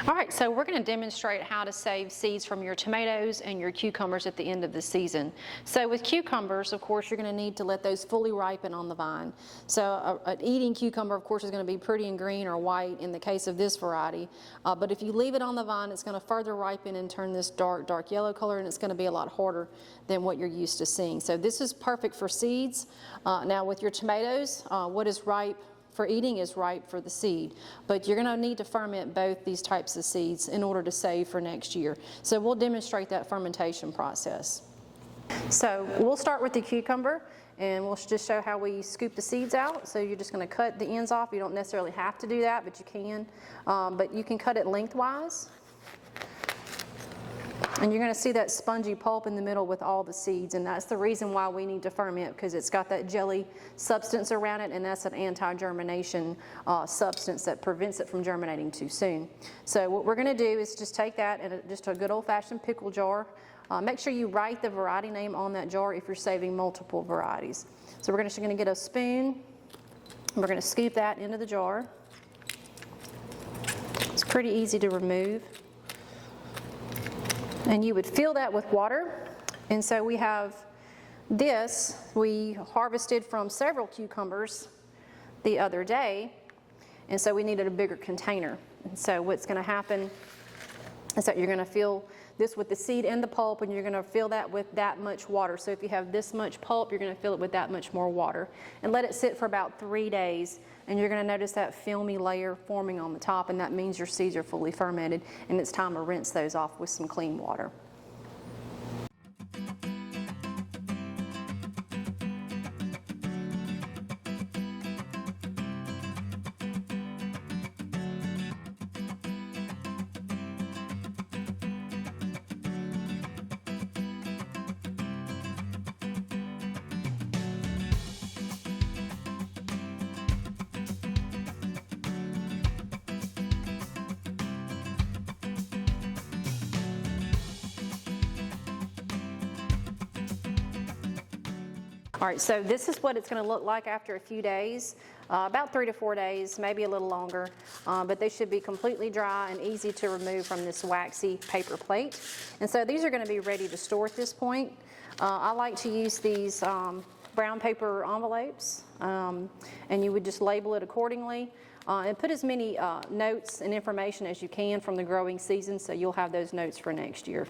All right, so we're going to demonstrate how to save seeds from your tomatoes and your cucumbers at the end of the season. So with cucumbers, of course, you're going to need to let those fully ripen on the vine. So an eating cucumber, of course, is going to be pretty and green or white in the case of this variety. But if you leave it on the vine, it's going to further ripen and turn this dark yellow color, and it's going to be a lot harder than what you're used to seeing. So this is perfect for seeds. Now with your tomatoes, what is ripe for eating is ripe for the seed, but you're going to need to ferment both these types of seeds in order to save for next year. So we'll demonstrate that fermentation process. So we'll start with the cucumber, and we'll just show how we scoop the seeds out. So you're just going to cut the ends off. You don't necessarily have to do that, but you can. But you can cut it lengthwise. And you're going to see that spongy pulp in the middle with all the seeds, and that's the reason why we need to ferment, because it's got that jelly substance around it, and that's an anti-germination substance that prevents it from germinating too soon. So what we're going to do is just take that in just a good old-fashioned pickle jar. Make sure you write the variety name on that jar if you're saving multiple varieties. So we're just going to get a spoon, and we're going to scoop that into the jar. It's pretty easy to remove. And you would fill that with water. And so we have this, we harvested from several cucumbers the other day, and so we needed a bigger container. And so what's going to happen is that you're going to fill this with the seed and the pulp, and you're going to fill that with that much water. So if you have this much pulp, you're going to fill it with that much more water. And let it sit for about 3 days, and you're going to notice that filmy layer forming on the top, and that means your seeds are fully fermented, and it's time to rinse those off with some clean water. All right, so this is what it's going to look like after a few days, about 3 to 4 days, maybe a little longer, but they should be completely dry and easy to remove from this waxy paper plate. And so these are going to be ready to store at this point. I like to use these brown paper envelopes, and you would just label it accordingly. And put as many notes and information as you can from the growing season, so you'll have those notes for next year.